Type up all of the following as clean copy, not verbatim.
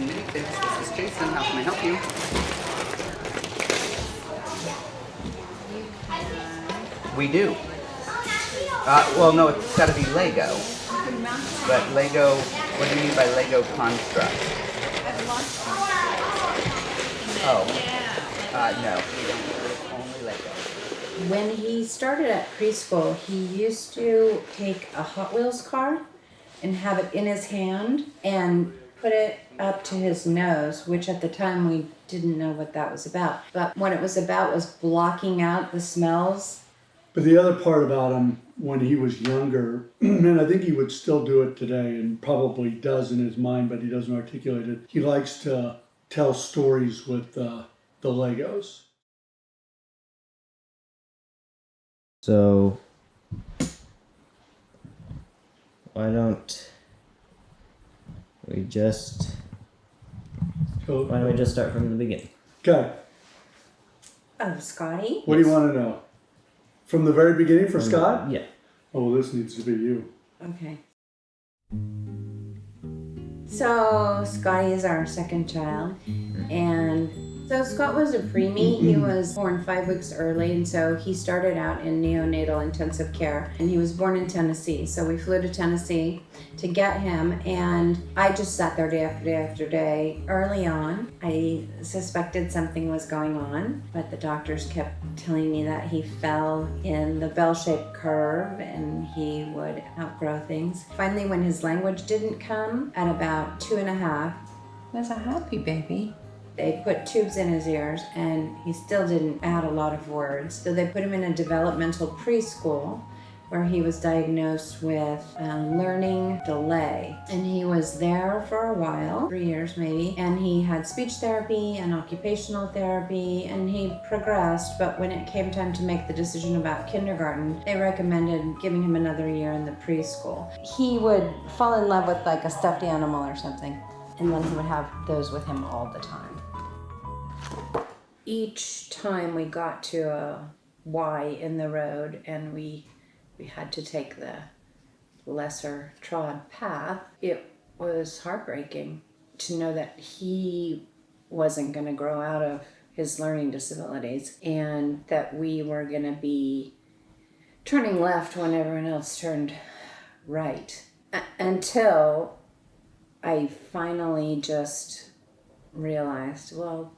Minifix. This is Jason. How can I help you? We do. Well, no, it's got to be Lego. But Lego, what do you mean by Lego construct? Oh. No, we don't. It's only Lego. When he started at preschool, he used to take a Hot Wheels car and have it in his hand and put it up to his nose, which at the time we didn't know what that was about. But what it was about was blocking out the smells. But the other part about him when he was younger, and I think he would still do it today and probably does in his mind, but he doesn't articulate it. He likes to tell stories with the Legos. So, why don't we just start from the beginning? Okay. Oh, Scotty? What do you want to know? From the very beginning for Scott? Yeah. Oh, well, this needs to be you. Okay. So, Scotty is our second child, and so Scott was a preemie. He was born 5 weeks early, and so he started out in neonatal intensive care, and he was born in Tennessee. So we flew to Tennessee to get him, and I just sat there day after day after day. Early on, I suspected something was going on, but the doctors kept telling me that he fell in the bell-shaped curve and he would outgrow things. Finally, when his language didn't come at about 2.5, he was a happy baby. They put tubes in his ears and he still didn't add a lot of words. So they put him in a developmental preschool where he was diagnosed with learning delay. And he was there for a while, 3 years maybe, and he had speech therapy and occupational therapy, and he progressed. But when it came time to make the decision about kindergarten, they recommended giving him another year in the preschool. He would fall in love with like a stuffed animal or something, and then he would have those with him all the time. Each time we got to a Y in the road and we had to take the lesser trod path, it was heartbreaking to know that he wasn't going to grow out of his learning disabilities and that we were going to be turning left when everyone else turned right. Until I finally just realized, well,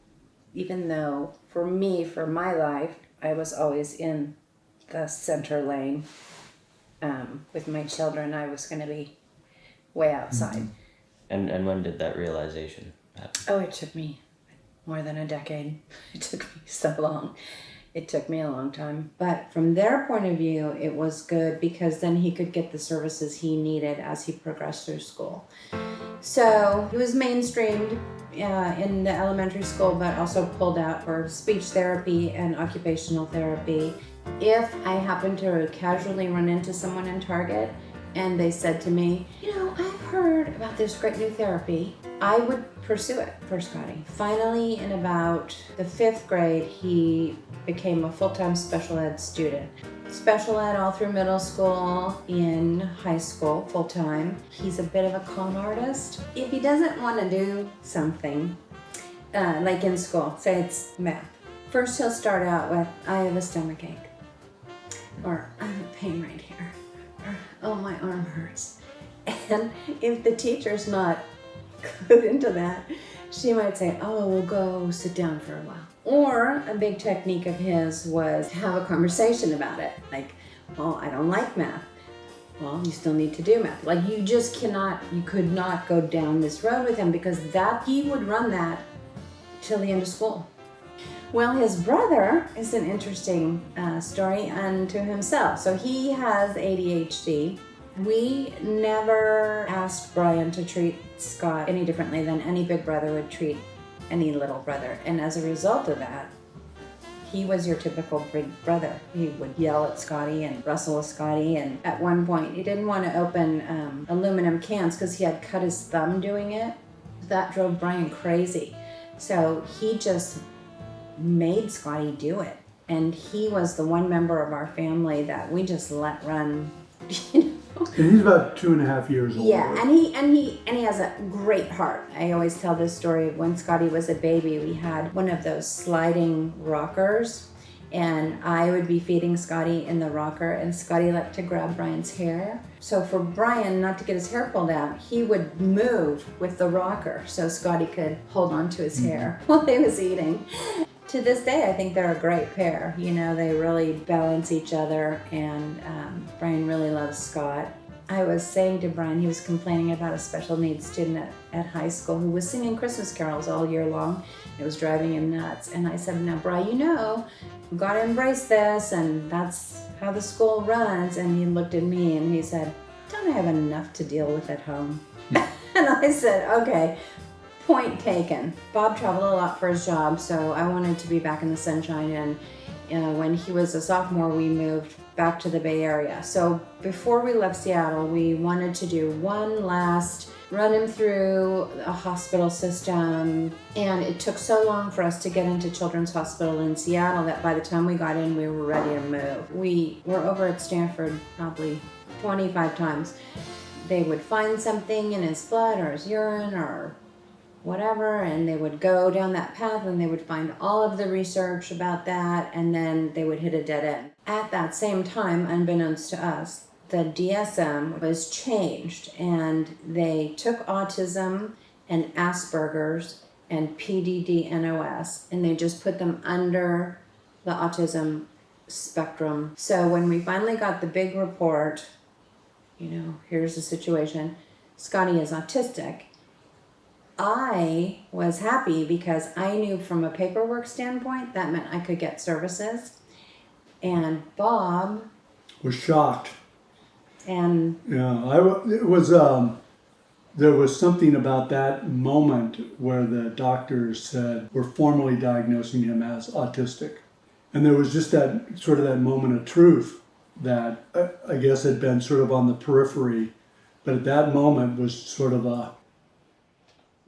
even though for me, for my life, I was always in the center lane with my children, I was going to be way outside. And when did that realization happen? Oh, it took me more than a decade. It took me so long. It took me a long time. But from their point of view, it was good because then he could get the services he needed as he progressed through school. So he was mainstreamed in the elementary school, but also pulled out for speech therapy and occupational therapy. If I happened to casually run into someone in Target and they said to me, I've heard about this great new therapy, I would pursue it for Scotty. Finally, in about the 5th grade, he became a full-time special ed student. Special ed all through middle school, in high school, full-time. He's a bit of a con artist. If he doesn't want to do something, like in school, say it's math, first he'll start out with, I have a stomach ache, or I have pain right here, or oh, my arm hurts. And if the teacher's not clued into that, she might say, oh, we'll go sit down for a while. Or a big technique of his was have a conversation about it. Like, well, I don't like math. Well, you still need to do math. Like, you could not go down this road with him because he would run that till the end of school. Well, his brother is an interesting story unto himself. So he has ADHD. We never asked Brian to treat Scott any differently than any big brother would treat any little brother. And as a result of that, he was your typical big brother. He would yell at Scotty and wrestle with Scotty. And at one point, he didn't want to open aluminum cans because he had cut his thumb doing it. That drove Brian crazy. So he just made Scotty do it. And he was the one member of our family that we just let run You know? And he's about 2.5 years old. Yeah, and he has a great heart. I always tell this story. When Scotty was a baby, we had one of those sliding rockers, and I would be feeding Scotty in the rocker, and Scotty liked to grab Brian's hair. So for Brian not to get his hair pulled out, he would move with the rocker so Scotty could hold on to his hair while he was eating. To this day, I think they're a great pair. You know, they really balance each other, and Brian really loves Scott. I was saying to Brian, he was complaining about a special needs student at high school who was singing Christmas carols all year long. It was driving him nuts. And I said, now, Brian, you know, we've got to embrace this, and that's how the school runs. And he looked at me and he said, don't I have enough to deal with at home? And I said, okay. Point taken. Bob traveled a lot for his job, so I wanted to be back in the sunshine, and when he was a sophomore, we moved back to the Bay Area. So before we left Seattle, we wanted to do one last run him through a hospital system, and it took so long for us to get into Children's Hospital in Seattle that by the time we got in, we were ready to move. We were over at Stanford probably 25 times. They would find something in his blood or his urine or whatever, and they would go down that path and they would find all of the research about that, and then they would hit a dead end. At that same time, unbeknownst to us, the DSM was changed, and they took autism and Asperger's and PDD-NOS, and they just put them under the autism spectrum. So when we finally got the big report, you know, here's the situation, Scotty is autistic, I was happy because I knew from a paperwork standpoint that meant I could get services. And Bob Was shocked. and Yeah, it was, there was something about that moment where the doctors said, we're formally diagnosing him as autistic. And there was just that sort of that moment of truth that I guess had been sort of on the periphery, but at that moment was sort of a,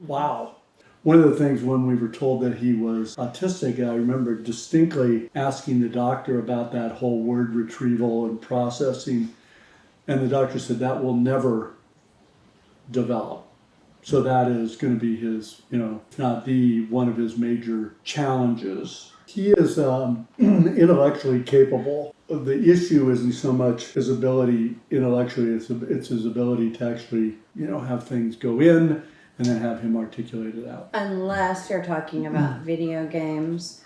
wow. One of the things when we were told that he was autistic, I remember distinctly asking the doctor about that whole word retrieval and processing. And the doctor said that will never develop. So that is going to be his, you know, if not the one of his major challenges. He is intellectually capable. The issue isn't so much his ability intellectually, it's his ability to actually, you know, have things go in and then have him articulate it out. unless you're talking about video games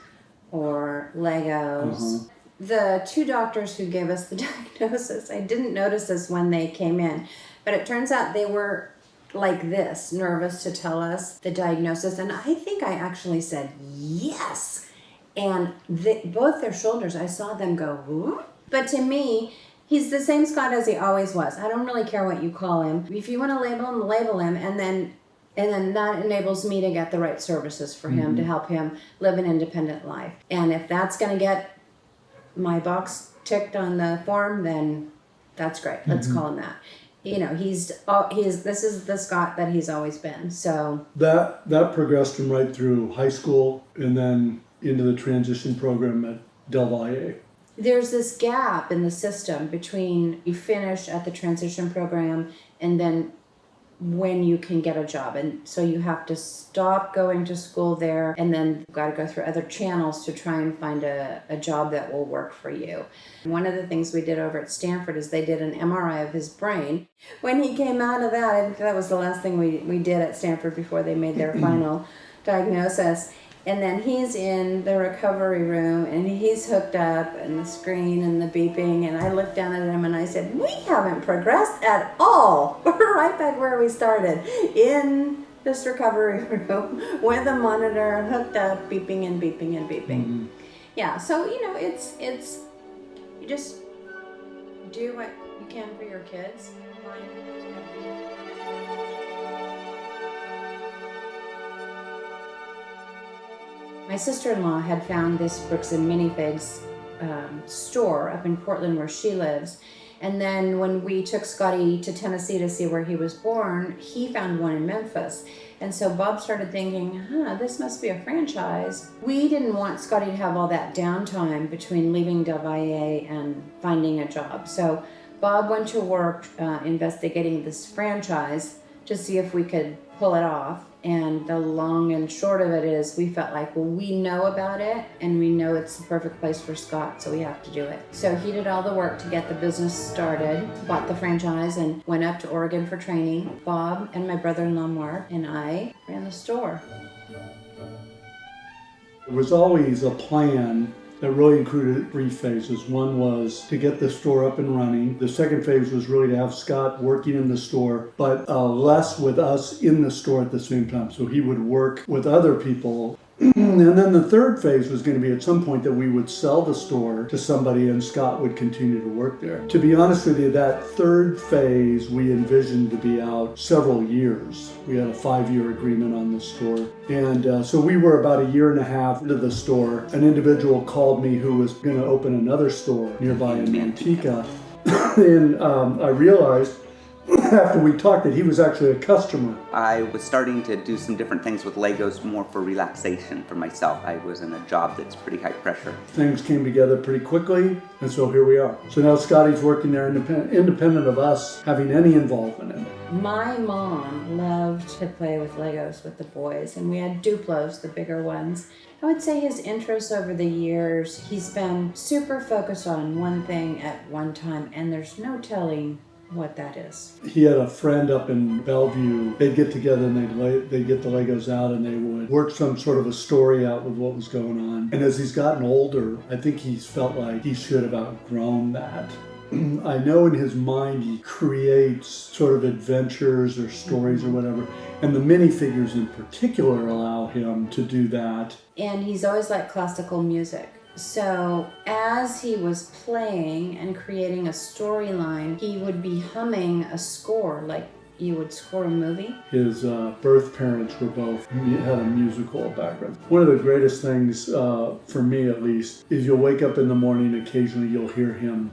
or Legos. The two doctors who gave us the diagnosis, I didn't notice this when they came in, but it turns out they were like this, nervous to tell us the diagnosis. And I think I actually said yes. And both their shoulders, I saw them go, whoop. But to me, he's the same Scott as he always was. I don't really care what you call him. If you want to label him, and then that enables me to get the right services for him to help him live an independent life. And if that's going to get my box ticked on the form, then that's great. Let's call him that. You know, this is the Scott that he's always been. So That progressed him right through high school and then into the transition program at Del Valle. there's this gap in the system between you finish at the transition program and then when you can get a job. And so you have to stop going to school there, and then you've got to go through other channels to try and find a job that will work for you. One of the things we did over at Stanford is they did an MRI of his brain. When he came out of that, I think that was the last thing we did at Stanford before they made their final diagnosis. And then he's in the recovery room and he's hooked up and the screen and the beeping, and I looked down at him and I said, we haven't progressed at all. We're right back where we started, in this recovery room with a monitor hooked up, beeping and beeping and beeping. Yeah, so you know, it's you just do what you can for your kids. My sister-in-law had found this Brooks and Minifigs store up in Portland where she lives. And then when we took Scotty to Tennessee to see where he was born, he found one in Memphis. And so Bob started thinking, this must be a franchise. We didn't want Scotty to have all that downtime between leaving Del Valle and finding a job. So Bob went to work investigating this franchise to see if we could pull it off. And the long and short of it is we felt like, well, we know about it and we know it's the perfect place for Scott, so we have to do it. So he did all the work to get the business started, bought the franchise, and went up to Oregon for training. Bob and my brother-in-law Mark and I ran the store. There was always a plan that really included 3 phases. One was to get the store up and running. The second phase was really to have Scott working in the store, but less with us in the store at the same time. So he would work with other people. And then the third phase was going to be at some point that we would sell the store to somebody and Scott would continue to work there. To be honest with you, that third phase we envisioned to be out several years. We had a 5-year agreement on the store. And so we were about 1.5 years into the store. An individual called me who was going to open another store nearby in Manteca. And I realized after we talked that he was actually a customer. I was starting to do some different things with Legos more for relaxation for myself. I was in a job that's pretty high pressure. Things came together pretty quickly, and so here we are. So now Scotty's working there independent of us having any involvement in it. My mom loved to play with Legos with the boys, and we had Duplos, the bigger ones. I would say his interests over the years, he's been super focused on one thing at one time, and there's no telling what that is. He had a friend up in Bellevue. They'd get together and they'd get the Legos out and they would work some sort of a story out with what was going on. And as he's gotten older, I think he's felt like he should have outgrown that. I know in his mind he creates sort of adventures or stories or whatever, and the minifigures in particular allow him to do that. And he's always liked classical music. So as he was playing and creating a storyline, he would be humming a score like you would score a movie. His birth parents were both had a musical background. One of the greatest things, for me at least, is you'll wake up in the morning, occasionally you'll hear him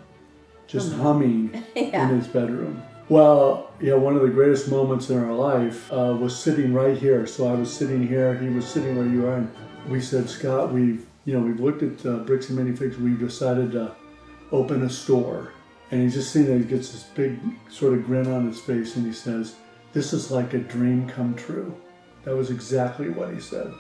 just humming in his bedroom. Well, yeah, one of the greatest moments in our life was sitting right here. So I was sitting here, he was sitting where you are, and we said, Scott, we've looked at bricks and minifigs. We've decided to open a store. And he's just sitting there, he gets this big sort of grin on his face, and he says, this is like a dream come true. That was exactly what he said.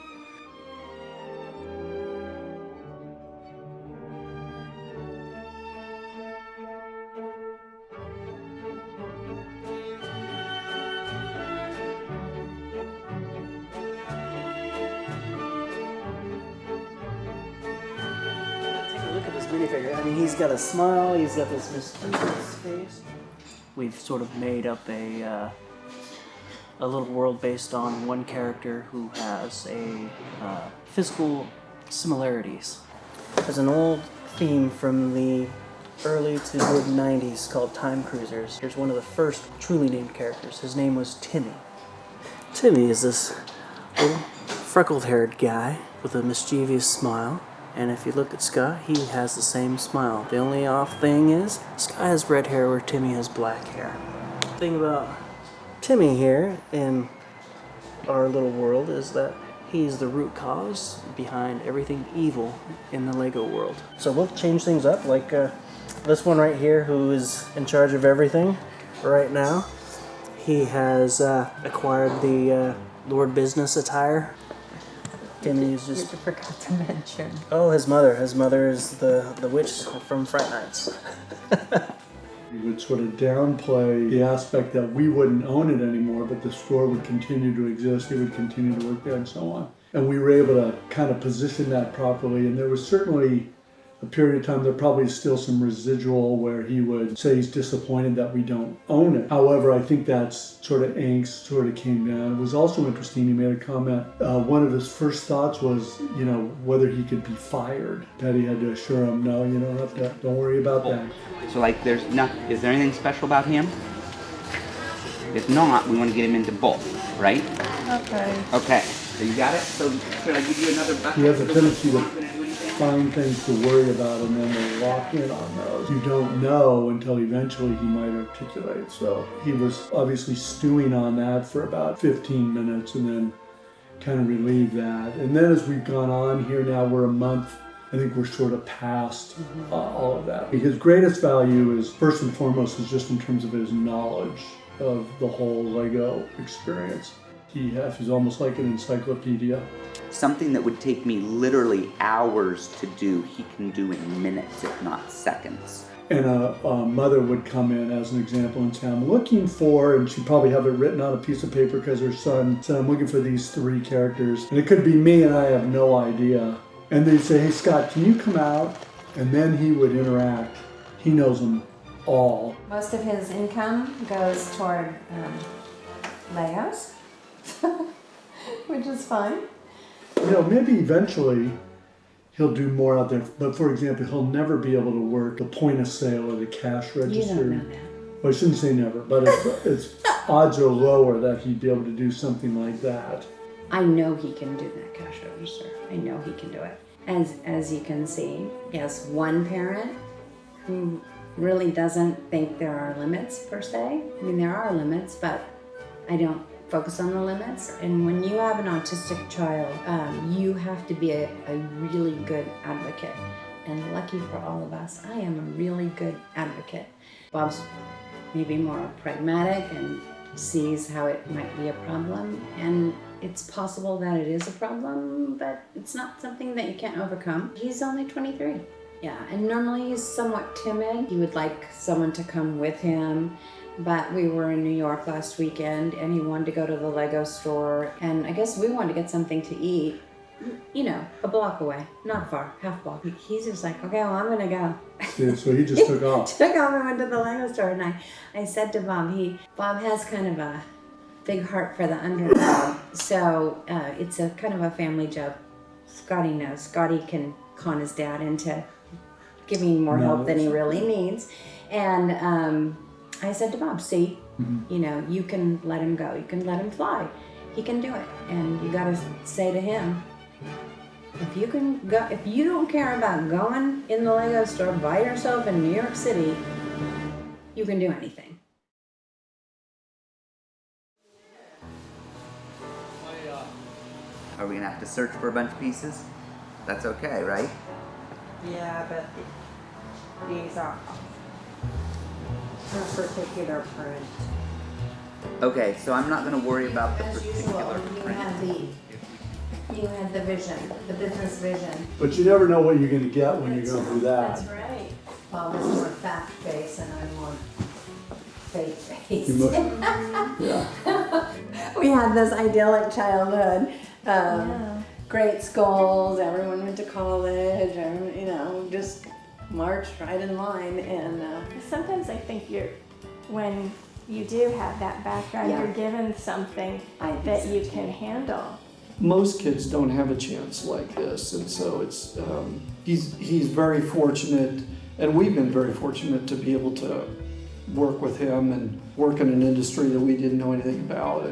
Minifigure. I mean, he's got a smile. He's got this mischievous face. We've sort of made up a little world based on one character who has a physical similarities. There's an old theme from the early to mid 90s called Time Cruisers. Here's one of the first truly named characters. His name was Timmy. Timmy is this little freckled-haired guy with a mischievous smile. And if you look at Scott, he has the same smile. The only off thing is, Scott has red hair where Timmy has black hair. The thing about Timmy here in our little world is that he's the root cause behind everything evil in the Lego world. So we'll change things up, like this one right here who is in charge of everything right now. He has acquired the Lord Business attire. Timmy is just... You forgot to mention. Oh, his mother. His mother is the witch from Fright Nights. We would sort of downplay the aspect that we wouldn't own it anymore, but the store would continue to exist, he would continue to work there and so on. And we were able to kind of position that properly, and there was certainly a period of time, there probably is still some residual where he would say he's disappointed that we don't own it. However, I think that's sort of angst sort of came down. It was also interesting, he made a comment, one of his first thoughts was, whether he could be fired. Daddy had to assure him, no, you don't have to, don't worry about that. So like is there anything special about him? If not, we want to get him into both, right? Okay. Okay, so you got it? So should I give you another bucket? He has a tendency to find things to worry about and then they lock in on those. You don't know until eventually he might articulate. So he was obviously stewing on that for about 15 minutes and then kind of relieved that. And then as we've gone on here now, we're a month I think we're sort of past all of that. His greatest value is, first and foremost, is just in terms of his knowledge of the whole Lego experience. He's almost like an encyclopedia. Something that would take me literally hours to do, he can do in minutes, if not seconds. And a mother would come in, as an example, and say, I'm looking for, and she'd probably have it written on a piece of paper because her son said, I'm looking for these 3 characters. And it could be me and I have no idea. And they'd say, hey, Scott, can you come out? And then he would interact. He knows them all. Most of his income goes toward Legos, which is fun. You know, maybe eventually he'll do more out there. But for example, he'll never be able to work the point of sale or the cash register. You don't know that. Well, I shouldn't say never, but it's odds are lower that he'd be able to do something like that. I know he can do that cash register. I know he can do it. As you can see, he has one parent who really doesn't think there are limits per se. I mean, there are limits, but I don't focus on the limits. And when you have an autistic child, you have to be a really good advocate. And lucky for all of us, I am a really good advocate. Bob's maybe more pragmatic and sees how it might be a problem. And it's possible that it is a problem, but it's not something that you can't overcome. He's only 23. Yeah, and normally he's somewhat timid. He would like someone to come with him. But we were in New York last weekend and he wanted to go to the Lego store. And I guess we wanted to get something to eat, you know, a block away, not far, half block. He's just like, okay, well, I'm gonna go. Yeah, so he just took off. Took off and went to the Lego store. And I said to Bob, Bob has kind of a big heart for the underdog. So it's a kind of a family joke. Scotty knows. Scotty can con his dad into giving more help than he really needs. And I said to Bob, see, you know, you can let him go. You can let him fly. He can do it. And you got to say to him, if you can go, if you don't care about going in the Lego store by yourself in New York City, you can do anything. Are we gonna have to search for a bunch of pieces? That's okay, right? Yeah, but these are a particular print. Okay, so I'm not gonna worry about the As usual, particular print. you had the vision, the business vision. But you never know what you're going to get when you're going through that. That's right. Bob is more fact face and I'm more faith face. Yeah. We had this idyllic childhood. Great schools, everyone went to college, and you know, just marched right in line. And Sometimes I think when you do have that background, Yeah. you're given something I think that so you too. can handle. Most kids don't have a chance like this, and so it's he's very fortunate, and we've been very fortunate to be able to work with him and work in an industry that we didn't know anything about,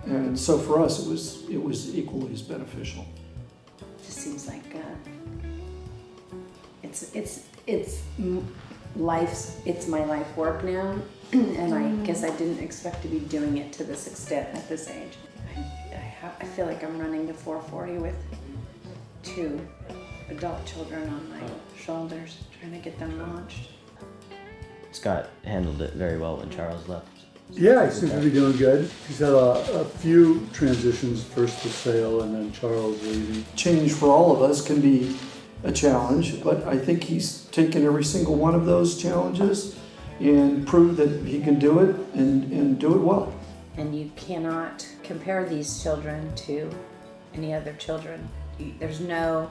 and so for us it was equally as beneficial. it just seems like it's my life work now, and I guess I didn't expect to be doing it to this extent at this age. I feel like I'm running the 440 with 2 adult children on my shoulders, trying to get them launched. Scott handled it very well when Charles left. Yeah, he seems to be doing good. He's had a few transitions, first to Sale and then Charles leaving. Change for all of us can be a challenge, but I think he's taken every single one of those challenges and proved that he can do it and do it well. And you cannot compare these children to any other children. There's no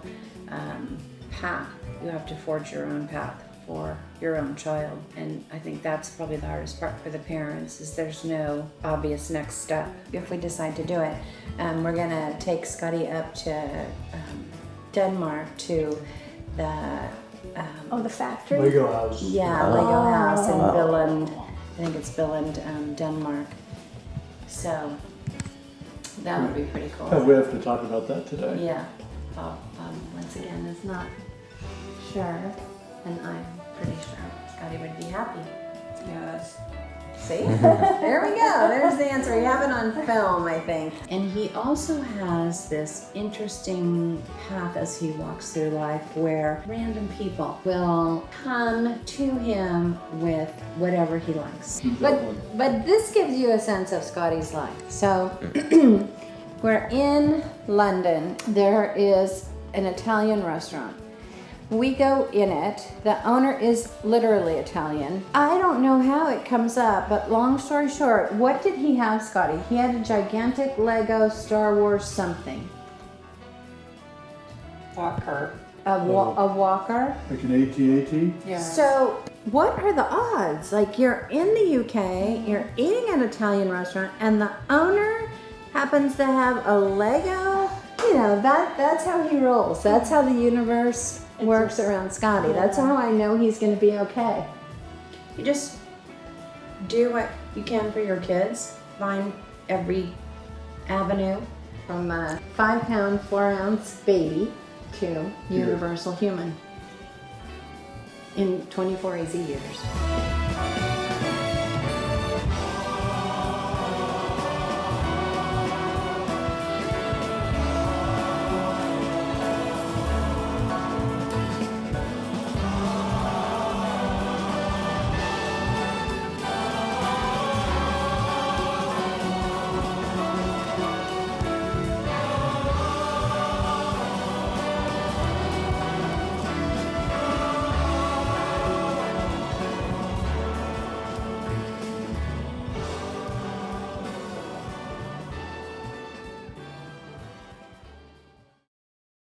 path. You have to forge your own path for your own child. And I think that's probably the hardest part for the parents, is there's no obvious next step if we decide to do it. We're gonna take Scotty up to Denmark to the The factory? Lego house. Lego house in Billund. I think it's Billund, Denmark. So that would be pretty cool. We have to talk about that today. Yeah. Bob, once again, is not sure, and I'm pretty sure Scotty would be happy. Yes. See? There we go. There's the answer. You have it on on film, I think. And he also has this interesting path as he walks through life where random people will come to him with whatever he likes. But this gives you a sense of Scotty's life. So we're in London. There is an Italian restaurant. We go in it. The owner is literally Italian. I don't know how it comes up, but long story short, what did he have, Scotty? He had a gigantic Lego Star Wars something. Walker. A walker? Like an AT-AT? Yeah. So what are the odds? Like, you're in the UK, you're eating at an Italian restaurant, and the owner happens to have a Lego. You know, that's how he rolls. That's how the universe works around Scotty. That's how I know he's going to be okay. You just do what you can for your kids. Find every avenue from a 5-pound, 4-ounce baby to universal human in 24 easy years.